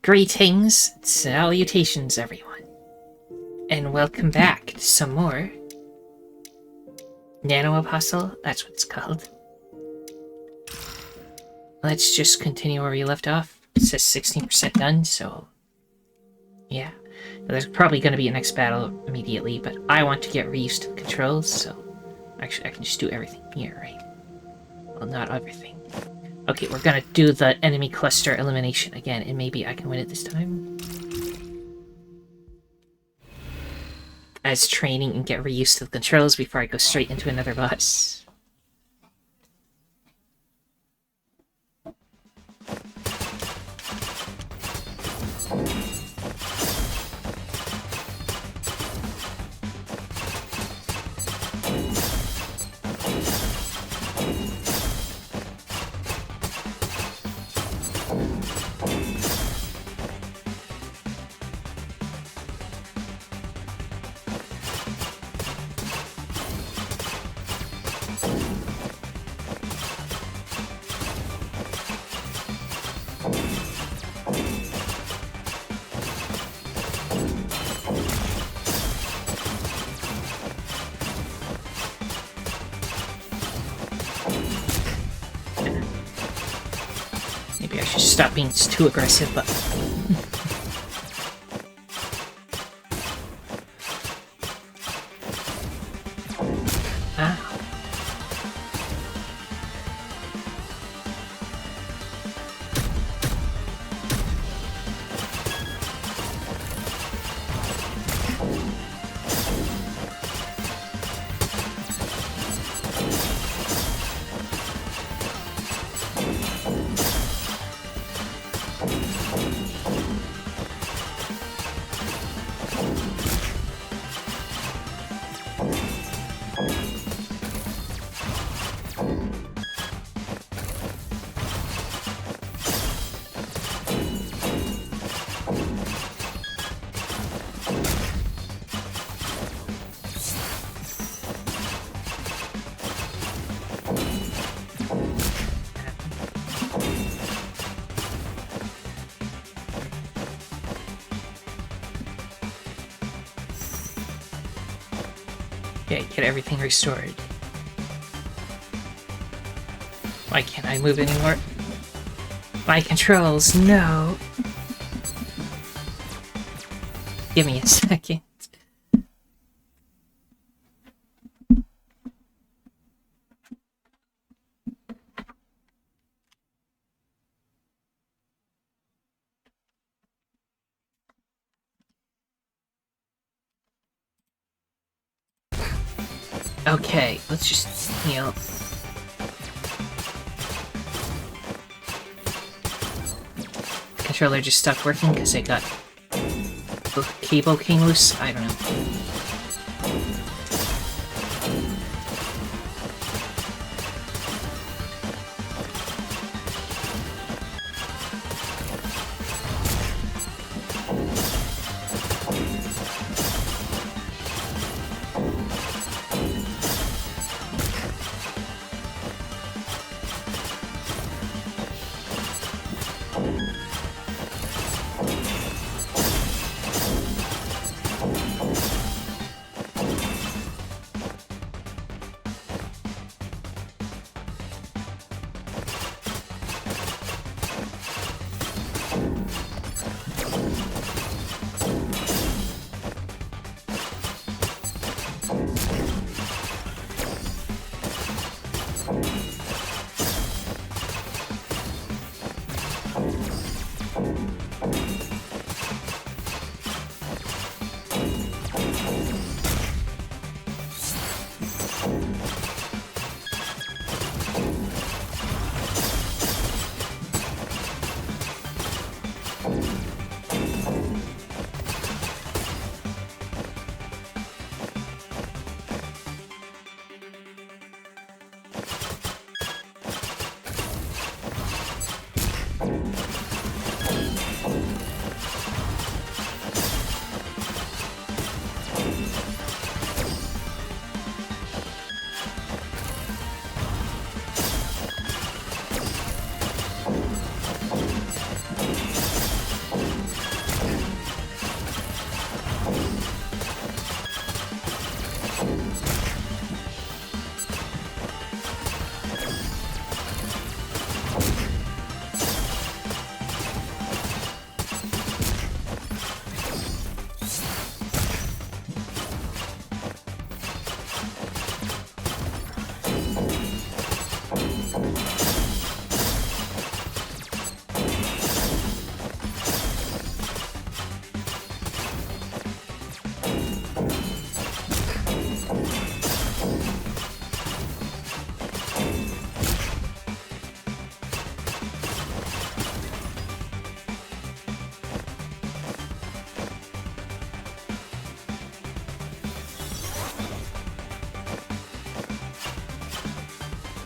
Greetings, salutations everyone, and welcome back to some more NanoApostle, that's what it's called. Let's just continue where we left off. It says 16% done, so yeah. There's probably going to be a next battle immediately, but I want to get reused to the controls, so actually I can just do everything here, right? Well, not everything. Okay, we're gonna do the enemy cluster elimination again, and maybe I can win it this time. As training and get reused to the controls before I go straight into another boss. Maybe I should stop being too aggressive, but... Okay, get everything restored. Why can't I move anymore? My controls, no! Give me a second. Okay, let's just heal. The controller just stopped working because I got the cable came loose. I don't know.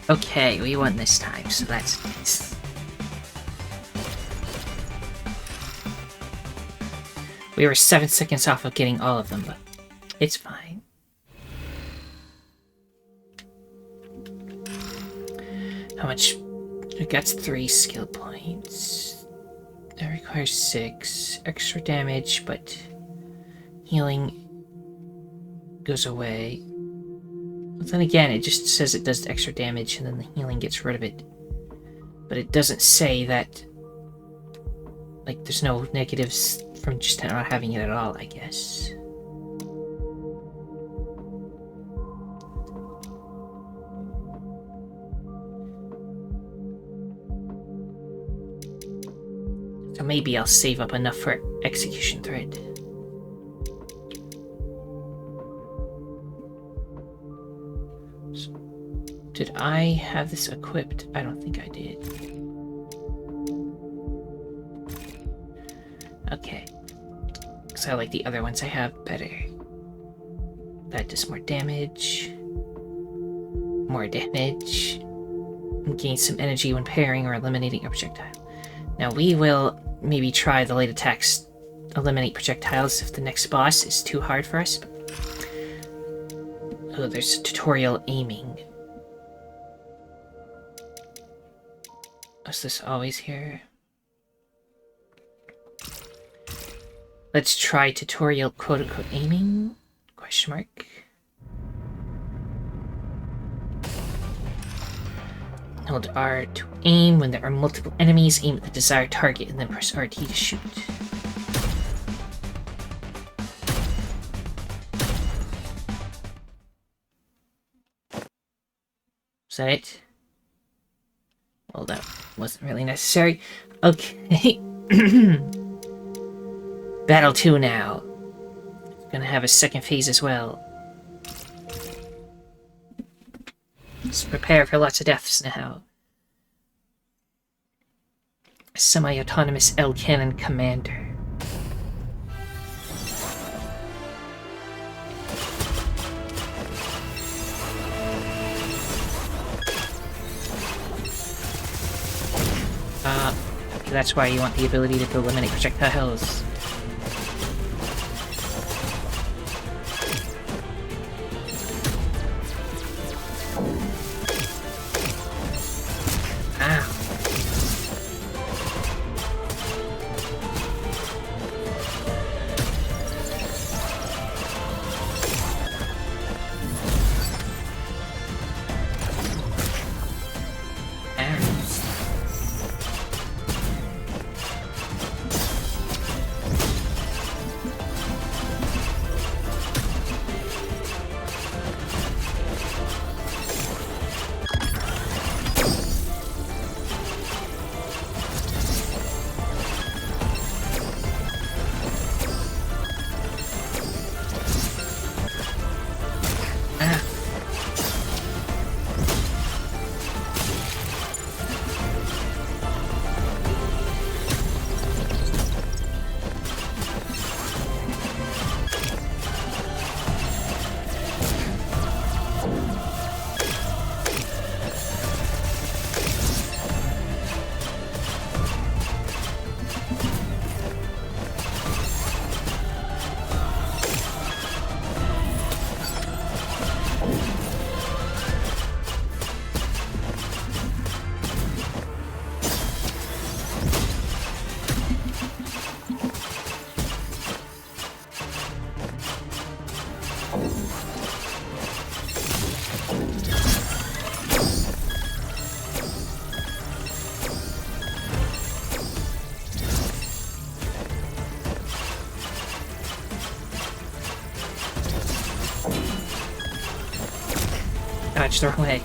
Okay, we won this time, so that's nice. We were 7 seconds off of getting all of them, but it's fine. How much? It got 3 skill points. That requires 6. Extra damage, but healing goes away. But then again, it just says it does extra damage and then the healing gets rid of it. But it doesn't say that, like, there's no negatives from just not having it at all, I guess. So maybe I'll save up enough for execution thread. So, did I have this equipped? I don't think I did. Okay. Because I like the other ones I have better. That does more damage. More damage. And gain some energy when parrying or eliminating a projectile. Now we will maybe try the late attacks, eliminate projectiles if the next boss is too hard for us. Oh, there's tutorial aiming. Is this always here? Let's try tutorial quote-unquote aiming? Question mark. Hold R to aim. When there are multiple enemies, aim at the desired target and then press RT to shoot. Is that it? Well, that wasn't really necessary. Okay. Battle 2 now. It's gonna have a second phase as well. Let's prepare for lots of deaths now. Semi-autonomous L-Cannon Commander. Okay, that's why you want the ability to eliminate projectiles. Dodge their way.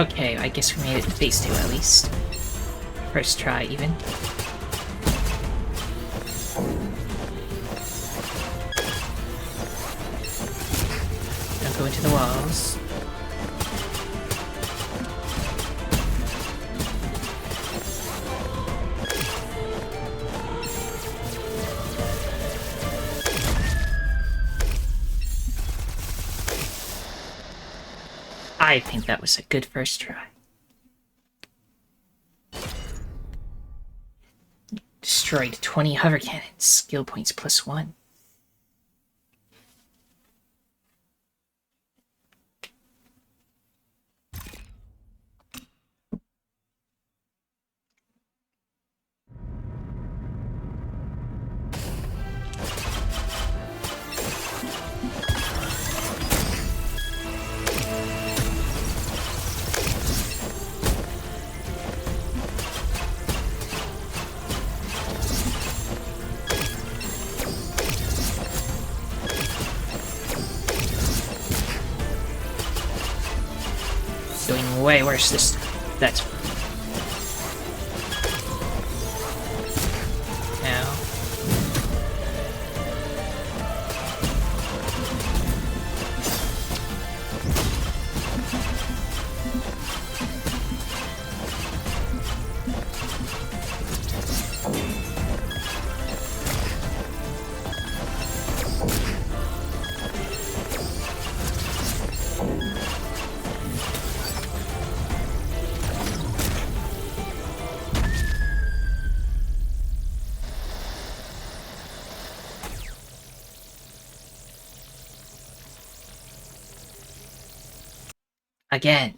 Okay, I guess we made it to phase 2 at least. First try, even. Don't go into the walls. I think that was a good first try. Destroyed 20 hover cannons. Skill points +1. Doing way worse this time. That's now. Again.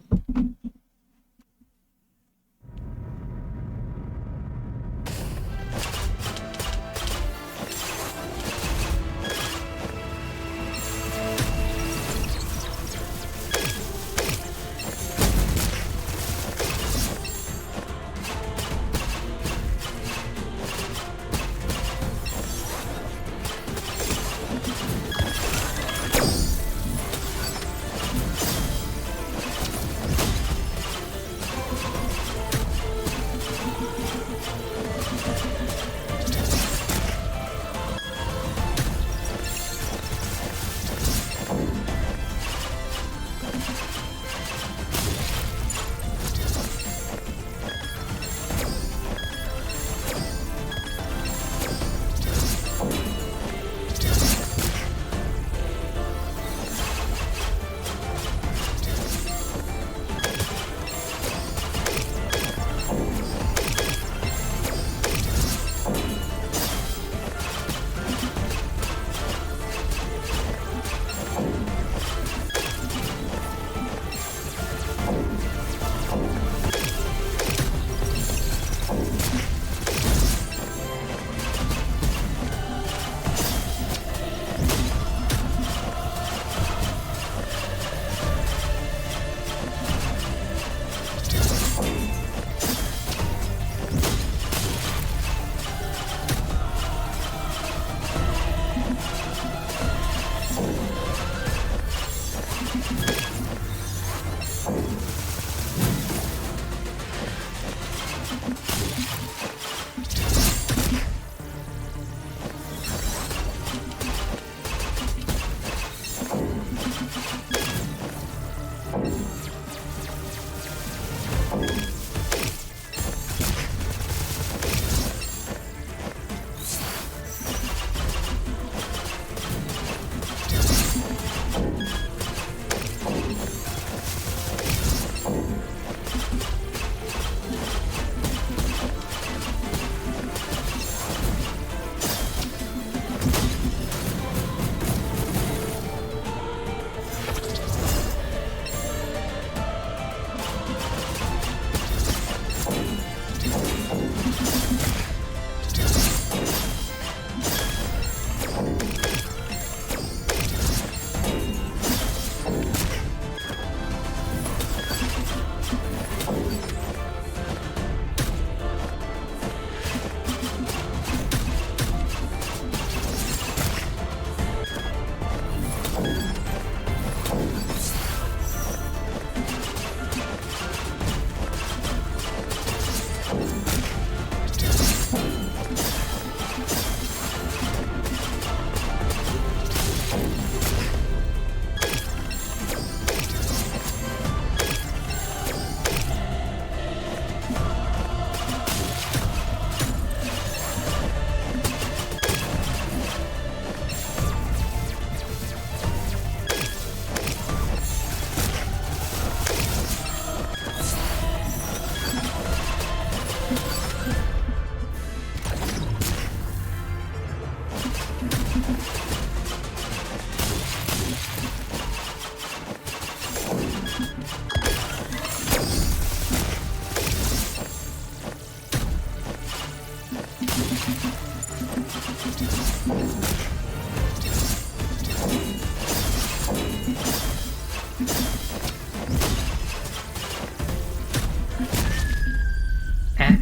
Ah.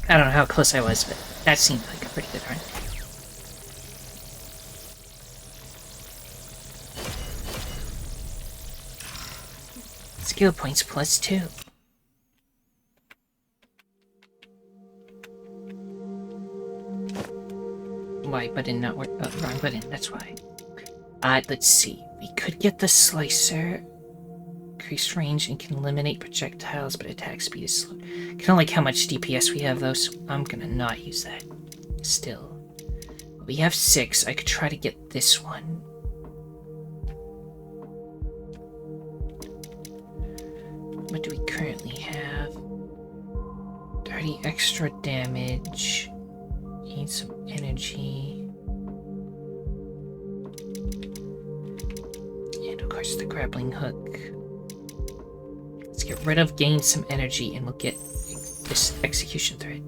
I don't know how close I was, but that seemed like a pretty good run. Skill points +2. Why button not work? Oh, wrong button, that's why. Let's see. We could get the slicer. Increased range and can eliminate projectiles, but attack speed is slow. Kind of like how much DPS we have, though, so I'm gonna not use that. Still. We have 6. I could try to get this one. What do we currently have? 30 extra damage. Need some energy. And of course the grappling hook. Let's get rid of gain some energy and we'll get this execution thread.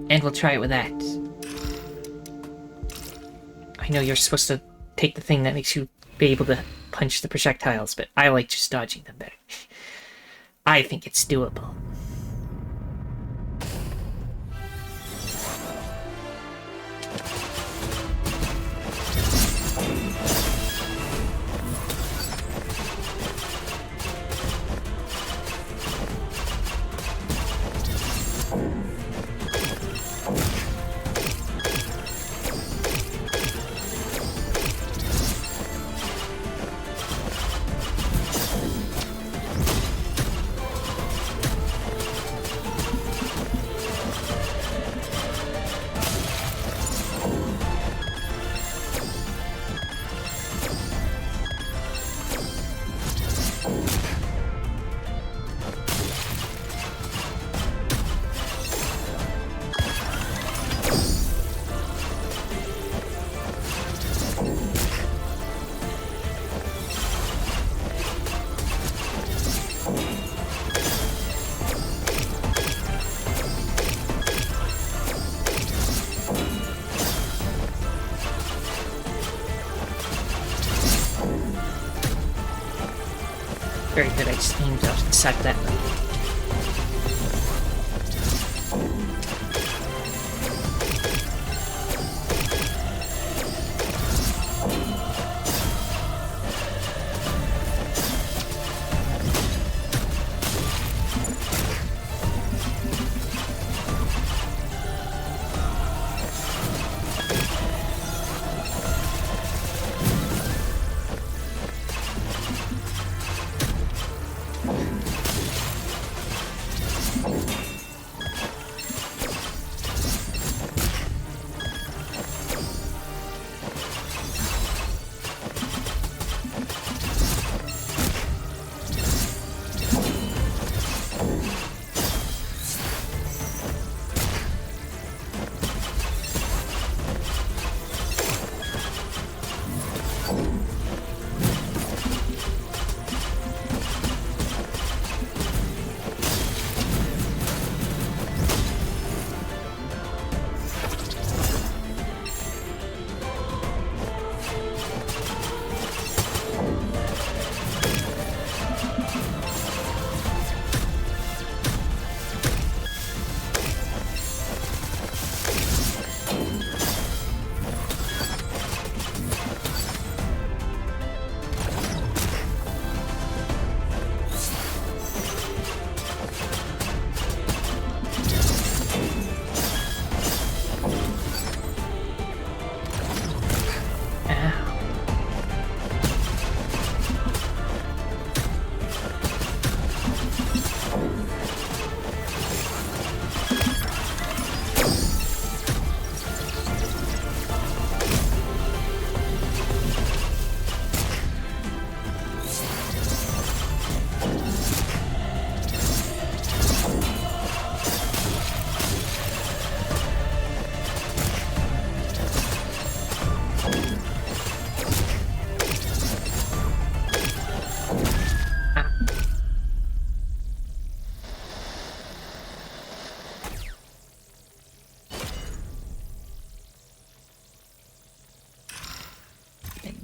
And we'll try it with that. I know you're supposed to take the thing that makes you be able to punch the projectiles, but I like just dodging them better. I think it's doable. Very good, I just aimed up and sacked that.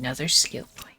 another skill point.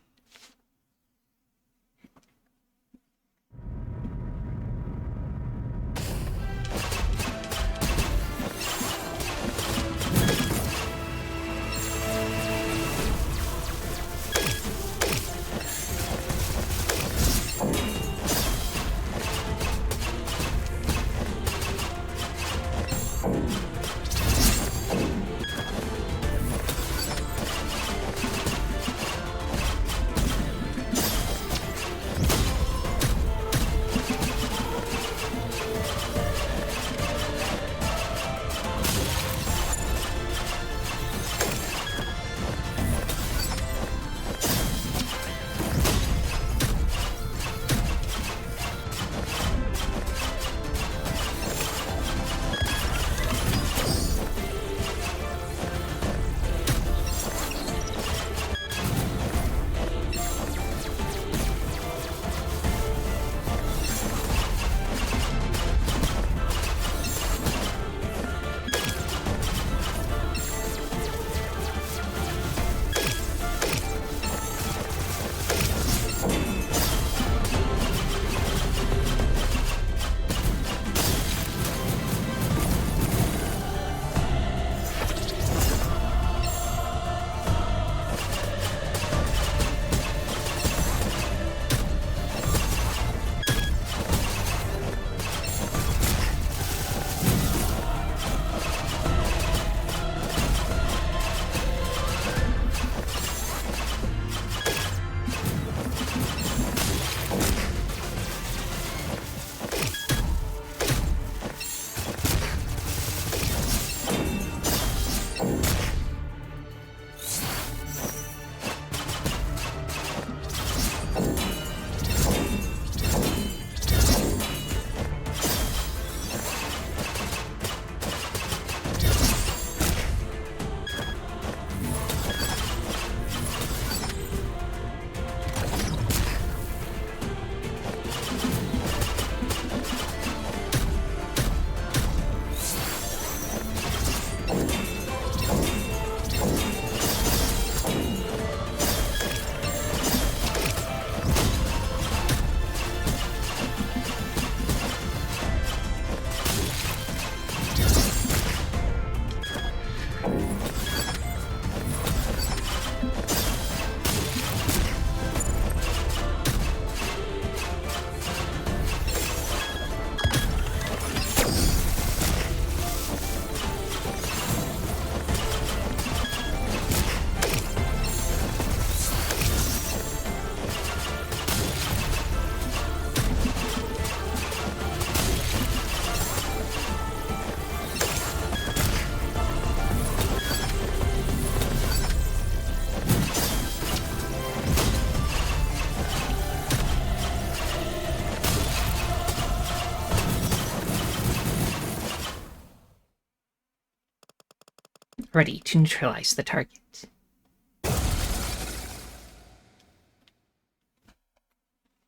Ready to neutralize the target.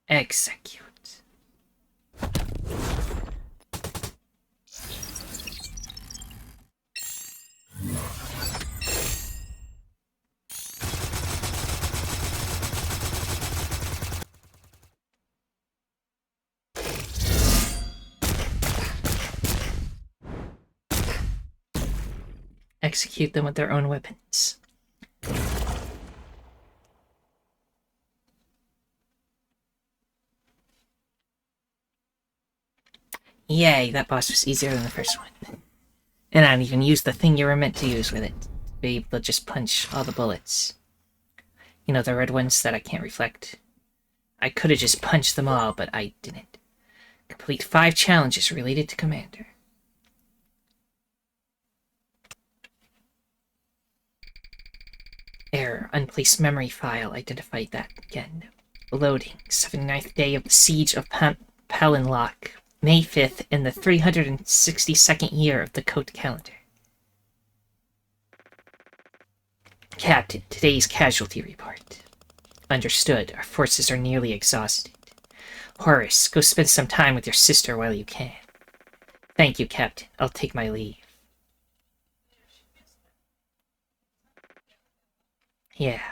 Execute. Execute them with their own weapons. Yay, that boss was easier than the first one. And I don't even use the thing you were meant to use with it. To be able to just punch all the bullets. You know, the red ones that I can't reflect. I could have just punched them all, but I didn't. Complete 5 challenges related to Commander. Error. Unplaced memory file. Identified that again. Loading. 79th day of the Siege of Palinlock. May 5th in the 362nd year of the Coat calendar. Captain, today's casualty report. Understood. Our forces are nearly exhausted. Horace, go spend some time with your sister while you can. Thank you, Captain. I'll take my leave. Yeah,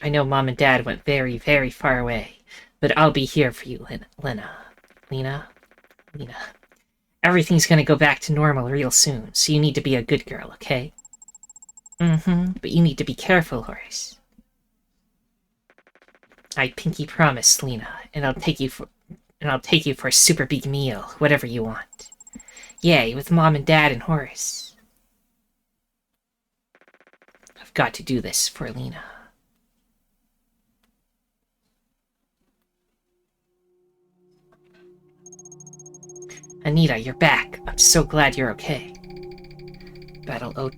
I know Mom and Dad went very, very far away, but I'll be here for you, Lena. Everything's gonna go back to normal real soon, so you need to be a good girl, okay? But you need to be careful, Horace. I pinky promise, Lena, and I'll take you for a super big meal, whatever you want. Yay, with Mom and Dad and Horace. I've got to do this for Lena. Anita, you're back. I'm so glad you're okay. Battle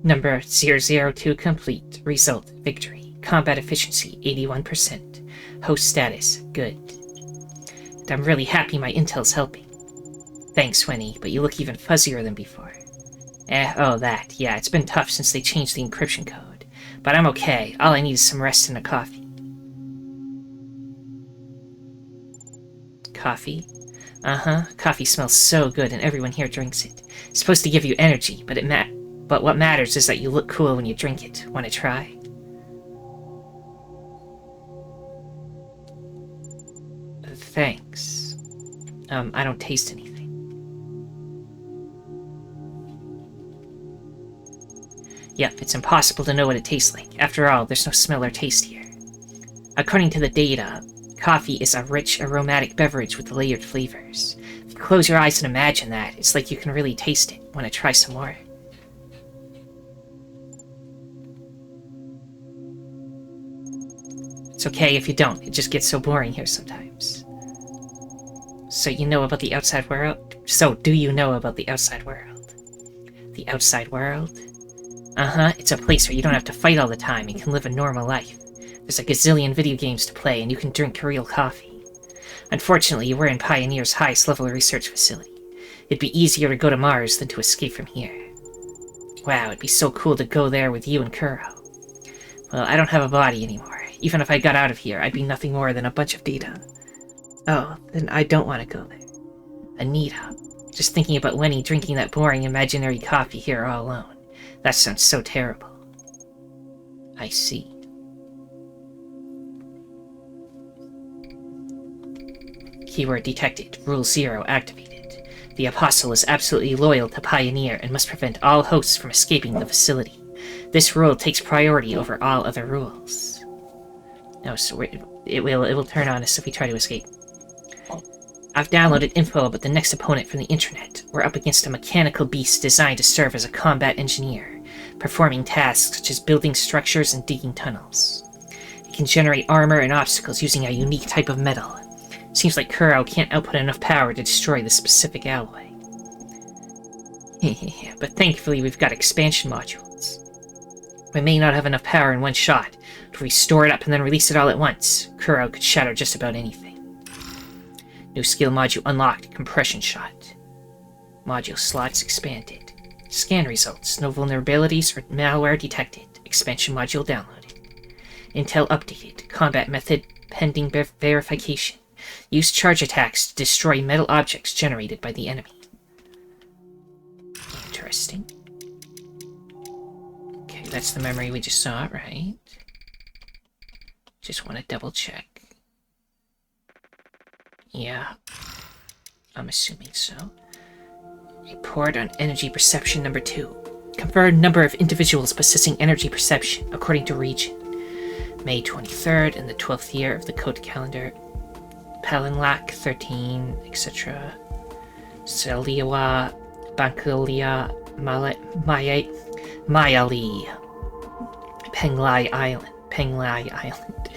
number 002 complete. Result, victory. Combat efficiency, 81%. Host status, good. And I'm really happy my intel's helping. Thanks, Winnie, but you look even fuzzier than before. Oh, that. Yeah, it's been tough since they changed the encryption code. But I'm okay. All I need is some rest and a coffee. Coffee? Coffee smells so good and everyone here drinks it. It's supposed to give you energy, but what matters is that you look cool when you drink it. Want to try? Thanks. I don't taste anything. Yep, it's impossible to know what it tastes like. After all, there's no smell or taste here. According to the data, coffee is a rich, aromatic beverage with layered flavors. If you close your eyes and imagine that, it's like you can really taste it. Want to try some more? It's okay if you don't. It just gets so boring here sometimes. So you know about the outside world? So do you know about the outside world? The outside world? It's a place where you don't have to fight all the time and can live a normal life. There's a gazillion video games to play, and you can drink real coffee. Unfortunately, we're in Pioneer's highest level research facility. It'd be easier to go to Mars than to escape from here. Wow, it'd be so cool to go there with you and Kuro. Well, I don't have a body anymore. Even if I got out of here, I'd be nothing more than a bunch of data. Oh, then I don't want to go there. Anita. Just thinking about Lenny drinking that boring imaginary coffee here all alone. That sounds so terrible. I see. Keyword detected. Rule 0 activated. The Apostle is absolutely loyal to Pioneer and must prevent all hosts from escaping the facility. This rule takes priority over all other rules. No, so it will turn on us if we try to escape. I've downloaded info about the next opponent from the internet. We're up against a mechanical beast designed to serve as a combat engineer, performing tasks such as building structures and digging tunnels. It can generate armor and obstacles using a unique type of metal. Seems like Kuro can't output enough power to destroy the specific alloy. But thankfully we've got expansion modules. We may not have enough power in one shot, but if we store it up and then release it all at once, Kuro could shatter just about anything. New skill module unlocked, compression shot. Module slots expanded. Scan results, no vulnerabilities or malware detected. Expansion module downloaded. Intel updated, combat method pending verification. Use charge attacks to destroy metal objects generated by the enemy. Interesting. Okay, that's the memory we just saw, right? Just want to double check. Yeah, I'm assuming so. Report on energy perception number 2. Confirmed number of individuals possessing energy perception according to region. May 23rd in the 12th year of the code calendar. Palinlak 13, etc. Seliwa, Bankulia, Mayali, Penglai Island.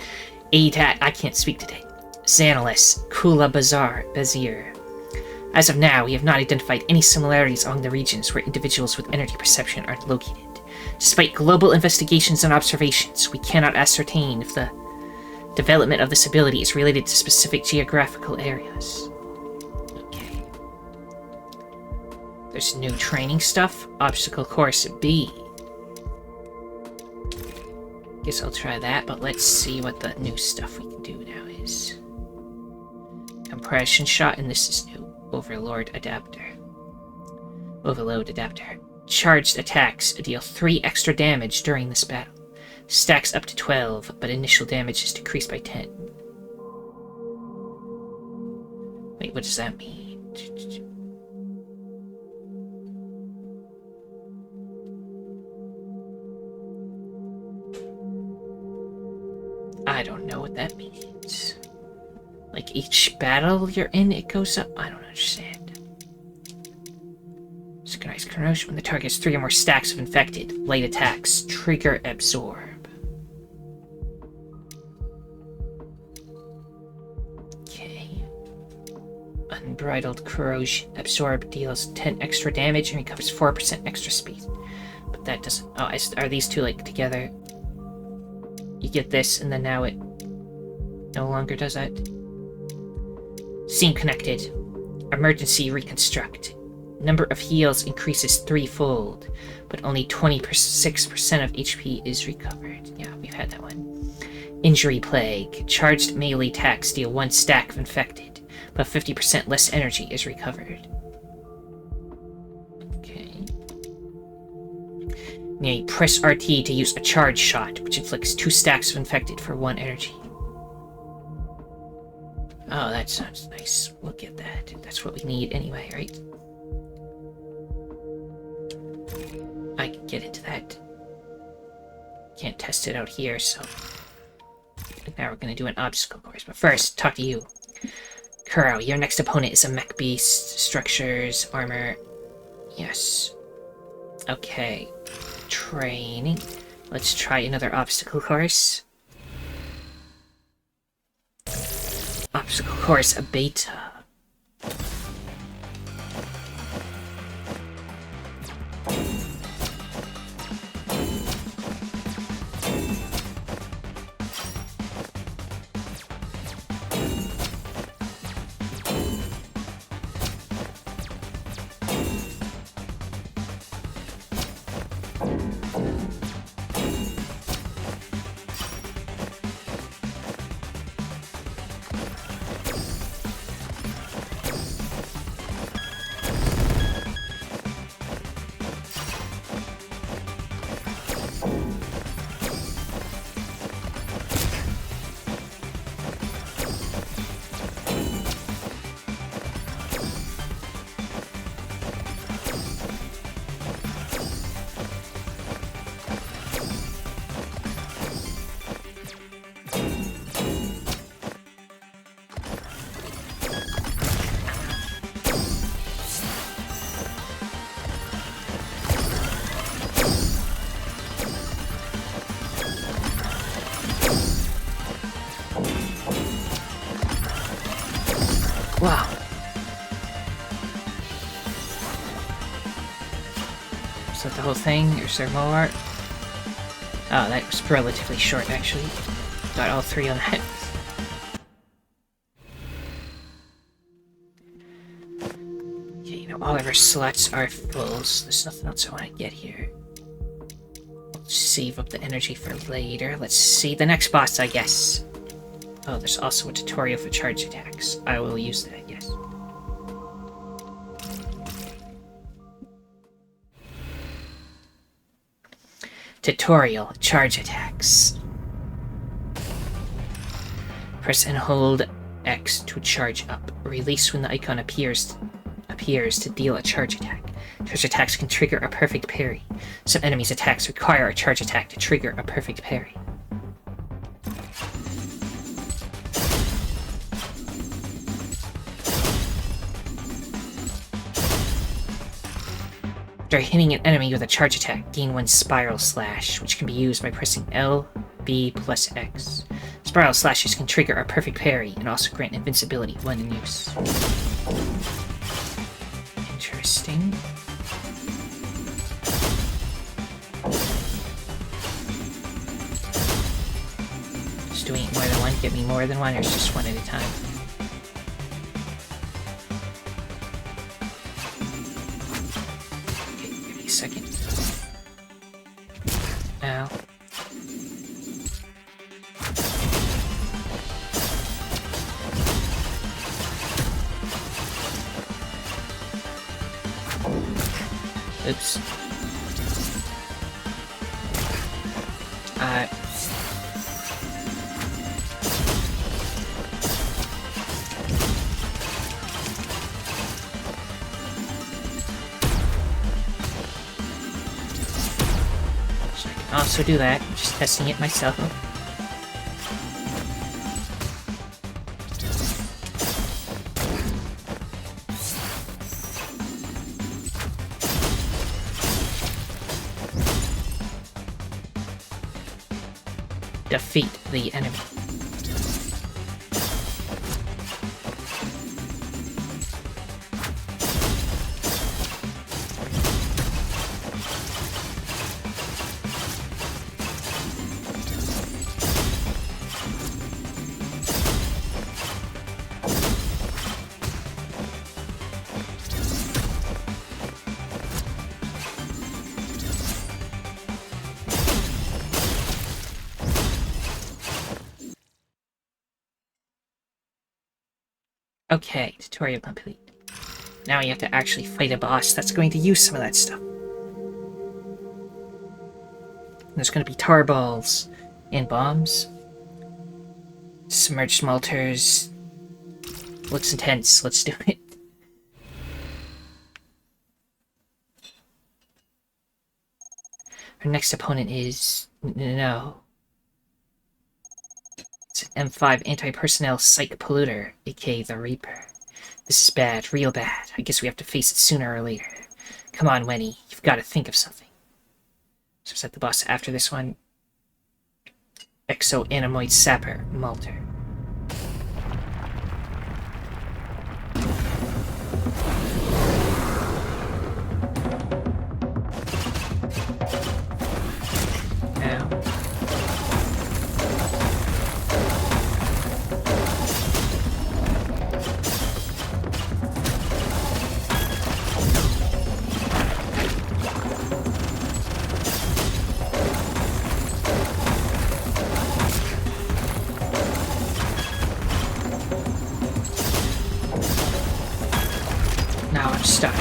Adat, I can't speak today. Xanalis, Kula Bazir. As of now, we have not identified any similarities among the regions where individuals with energy perception are located. Despite global investigations and observations, we cannot ascertain if the development of this ability is related to specific geographical areas. Okay. There's new training stuff. Obstacle course B. Guess I'll try that, but let's see what the new stuff we can do now is. Compression shot, and this is new. Overload adapter. Charged attacks deal 3 extra damage during this battle. Stacks up to 12, but initial damage is decreased by 10. Wait, what does that mean? I don't know what that means. Like, each battle you're in, it goes up? I don't understand. Synchronized corrosion. When the target has 3 or more stacks of infected, light attacks trigger absorb. Okay. Unbridled corrosion. Absorb deals 10 extra damage and recovers 4% extra speed. But that doesn't... Oh, are these two, like, together? You get this, and then now it no longer does that. Scene connected. Emergency reconstruct. Number of heals increases 3-fold, but only 26% of HP is recovered. Yeah, we've had that one. Injury plague. Charged melee attacks deal 1 stack of infected, but 50% less energy is recovered. Okay. Now you press RT to use a charge shot, which inflicts 2 stacks of infected for 1 energy. Oh, that sounds nice. We'll get that. That's what we need anyway, right? I can get into that. Can't test it out here, so... Now we're gonna do an obstacle course. But first, talk to you. Kuro, your next opponent is a mech beast. Structures, armor... Yes. Okay. Training. Let's try another obstacle course. Obstacle course, a beta. Wow. Is that the whole thing? Or is there more? Oh, that was relatively short, actually. Got all 3 on that. Okay, you know, all of our slots are full, so there's nothing else I want to get here. I'll save up the energy for later. Let's see the next boss, I guess. Oh, there's also a tutorial for charge attacks. I will use that, yes. Tutorial, charge attacks. Press and hold X to charge up. Release when the icon appears to deal a charge attack. Charge attacks can trigger a perfect parry. Some enemies' attacks require a charge attack to trigger a perfect parry. After hitting an enemy with a charge attack, gain 1 Spiral Slash, which can be used by pressing L, B plus X. Spiral Slashes can trigger a perfect parry and also grant invincibility when in use. Interesting. Just doing more than one, get me more than one, or just one at a time? Second. Ow. Oops. So I can also do that. I'm just testing it myself. Defeat the enemy. Okay, tutorial complete. Now you have to actually fight a boss that's going to use some of that stuff. There's going to be tar balls and bombs. Submerged malters. Looks intense. Let's do it. Our next opponent is... no. It's an M5 anti-personnel psych polluter, aka the Reaper. This is bad, real bad. I guess we have to face it sooner or later. Come on, Wenny, you've got to think of something. So is that the boss after this one? Exo-Animoid Sapper, Malter. Now I'm stuck.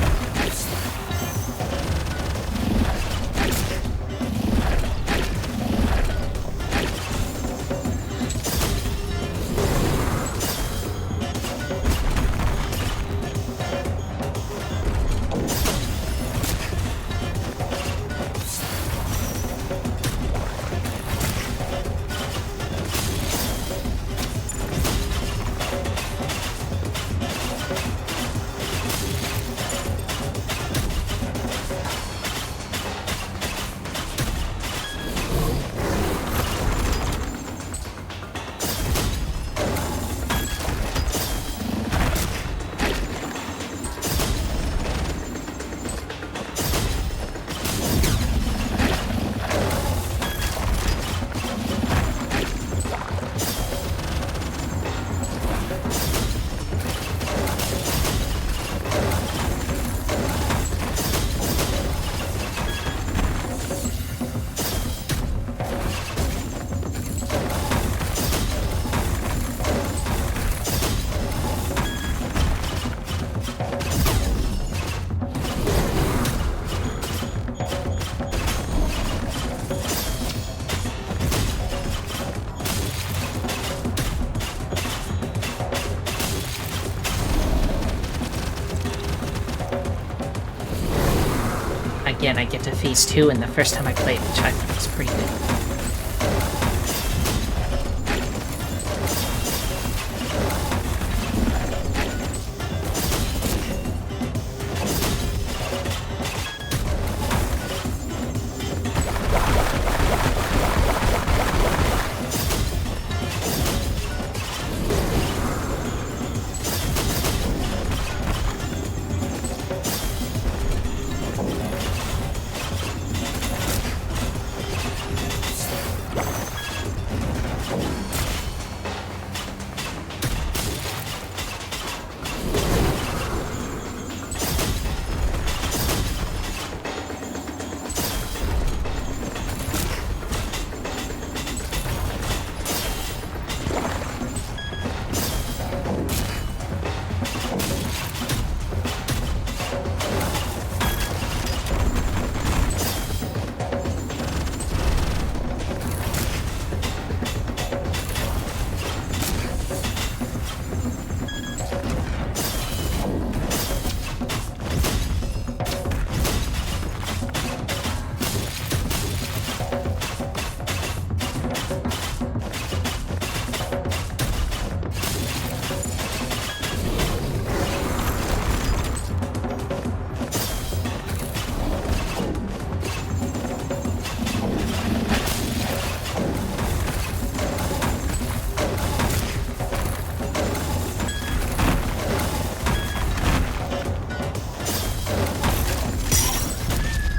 Again, I get to phase 2, and the first time I played, which I think was pretty good.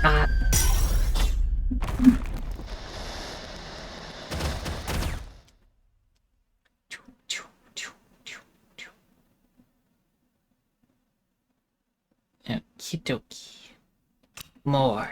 Ah. Okie dokie. More.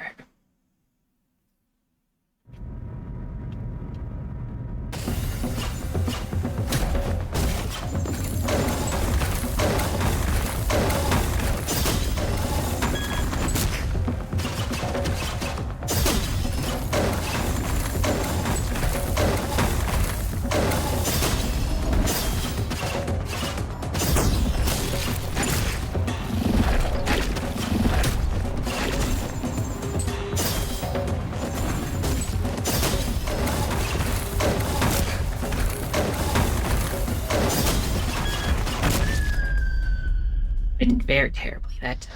I did very terribly that time.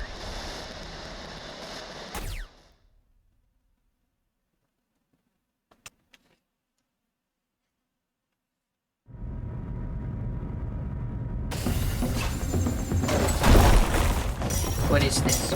What is this?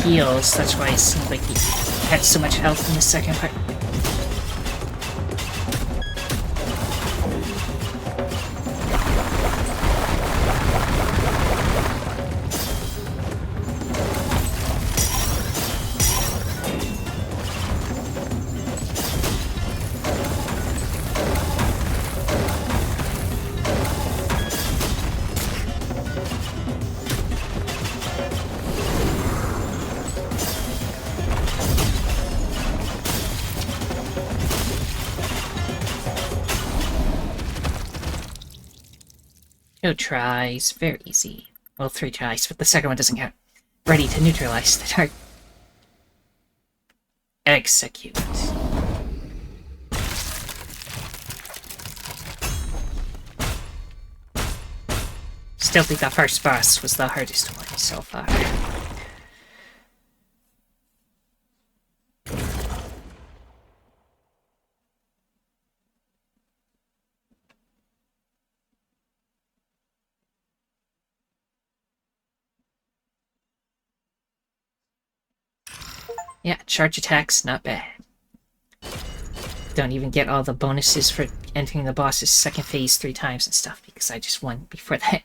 Heals, that's why it seemed like he had so much health in the second part. Two tries, very easy. Well, 3 tries, but the second one doesn't count. Ready to neutralize the target. Execute. Still think that first boss was the hardest one so far. Yeah, charge attacks, not bad. Don't even get all the bonuses for entering the boss's second phase 3 times and stuff, because I just won before that.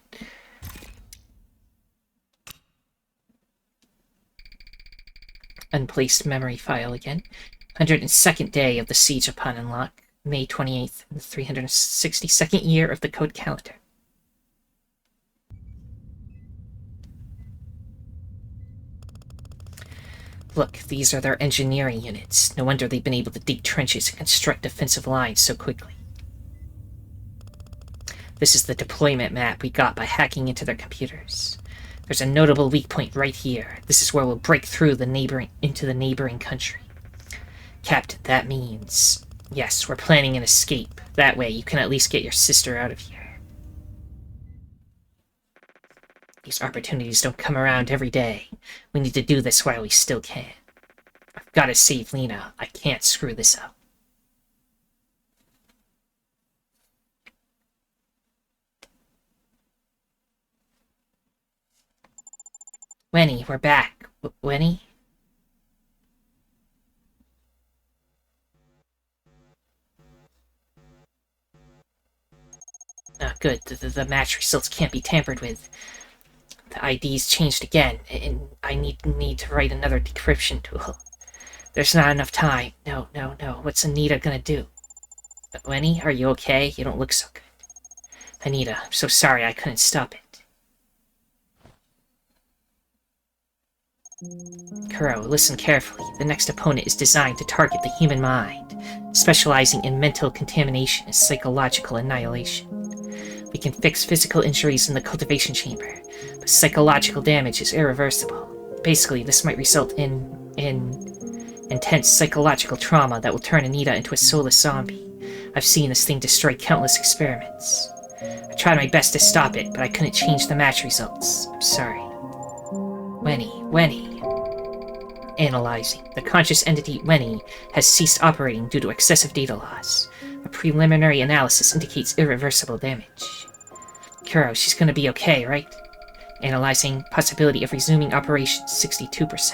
Unplaced memory file again. 102nd day of the siege upon unlock. May 28th, in the 362nd year of the code calendar. Look, these are their engineering units. No wonder they've been able to dig trenches and construct defensive lines so quickly. This is the deployment map we got by hacking into their computers. There's a notable weak point right here. This is where we'll break through into the neighboring country. Captain, that means... Yes, we're planning an escape. That way, you can at least get your sister out of here. These opportunities don't come around every day. We need to do this while we still can. I've got to save Lena. I can't screw this up. Wenny, we're back. Wenny? Good. The match results can't be tampered with. The ID's changed again, and I need to write another decryption tool. There's not enough time. No. What's Anita gonna do? Wenny, are you okay? You don't look so good. Anita, I'm so sorry I couldn't stop it. Kuro, listen carefully. The next opponent is designed to target the human mind, specializing in mental contamination and psychological annihilation. We can fix physical injuries in the cultivation chamber, but psychological damage is irreversible. Basically, this might result in intense psychological trauma that will turn Anita into a soulless zombie. I've seen this thing destroy countless experiments. I tried my best to stop it, but I couldn't change the match results. I'm sorry. Wenny. Analyzing. The conscious entity Wenny has ceased operating due to excessive data loss. A preliminary analysis indicates irreversible damage. Kuro, she's gonna be okay, right? Analyzing. Possibility of resuming operations, 62%.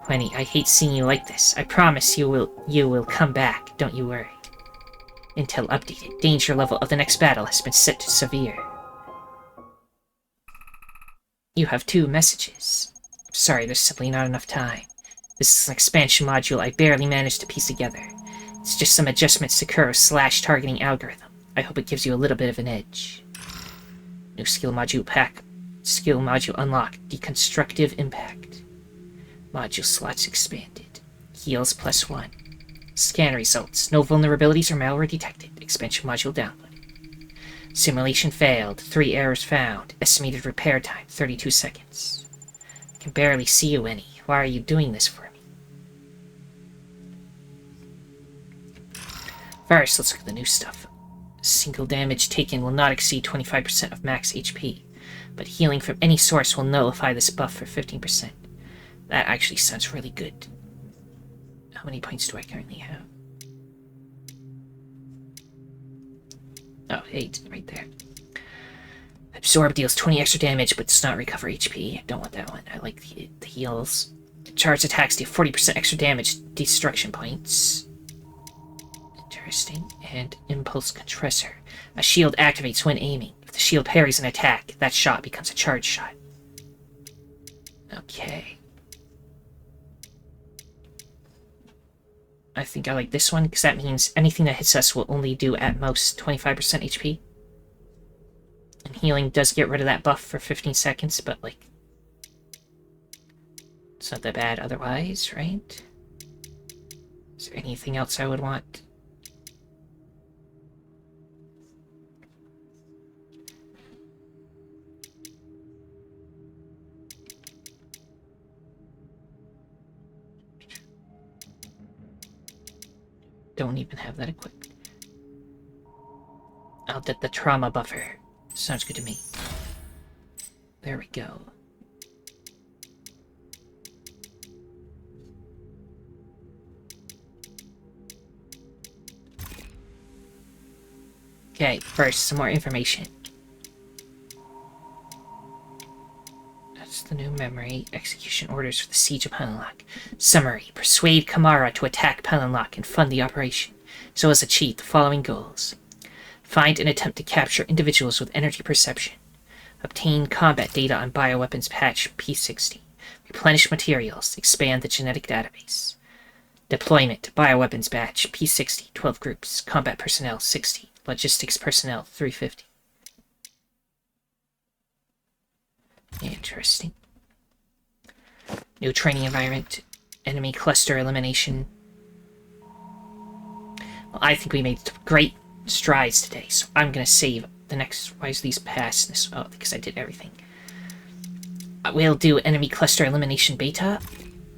Wenny, I hate seeing you like this. I promise you will come back, don't you worry. Intel updated. Danger level of the next battle has been set to severe. You have 2 messages. Sorry, there's simply not enough time. This is an expansion module I barely managed to piece together. It's just some adjustments to Kuro's /targeting algorithm. I hope it gives you a little bit of an edge. New skill module pack. Skill module unlocked. Deconstructive impact. Module slots expanded. Heals +1. Scan results. No vulnerabilities or malware detected. Expansion module downloaded. Simulation failed. 3 errors found. Estimated repair time, 32 seconds. I can barely see you, Wenny. Why are you doing this for me? First, let's look at the new stuff. Single damage taken will not exceed 25% of max HP, but healing from any source will nullify this buff for 15%. That actually sounds really good. How many points do I currently have? Oh, 8, right there. Absorb deals 20 extra damage, but does not recover HP. I don't want that one. I like the heals. Charged attacks deal 40% extra damage, destruction points. Interesting. And impulse compressor. A shield activates when aiming. If the shield parries an attack, that shot becomes a charged shot. Okay. I think I like this one, because that means anything that hits us will only do at most 25% HP. And healing does get rid of that buff for 15 seconds, but, like, it's not that bad otherwise, right? Is there anything else I would want? Don't even have that equipped. I'll get the trauma buffer. Sounds good to me. There we go. Okay, first, some more information. That's the new memory. Execution orders for the Siege of Panellock. Summary. Persuade Kamara to attack Panellock and fund the operation, so as to achieve the following goals. Find and attempt to capture individuals with energy perception. Obtain combat data on bioweapons patch P60. Replenish materials. Expand the genetic database. Deployment. Bioweapons batch P60, 12 groups. Combat personnel, 60. Logistics personnel, 350. Interesting. New training environment. Enemy cluster elimination. Well, I think we made great strides today, so I'm gonna save the next. Why is these past this? Oh, because I did everything. we'll do enemy cluster elimination beta,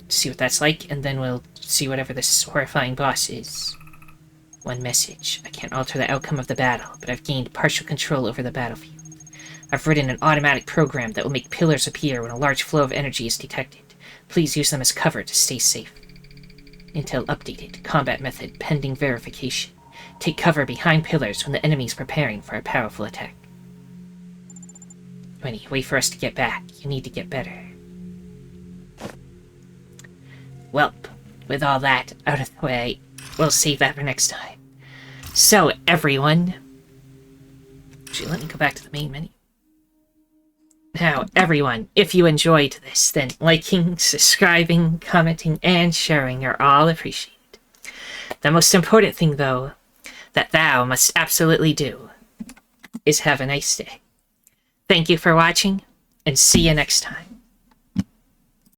see what that's like, and then we'll see whatever this horrifying boss is. One message. I can't alter the outcome of the battle, but I've gained partial control over the battlefield. I've written an automatic program that will make pillars appear when a large flow of energy is detected. Please use them as cover to stay safe. Intel updated. Combat method pending verification. Take cover behind pillars when the enemy is preparing for a powerful attack. When you wait for us to get back, you need to get better. Welp, with all that out of the way, we'll save that for next time. So, everyone... Actually, let me go back to the main menu. Now, everyone, if you enjoyed this, then liking, subscribing, commenting, and sharing are all appreciated. The most important thing, though, that thou must absolutely do is have a nice day. Thank you for watching, and see you next time.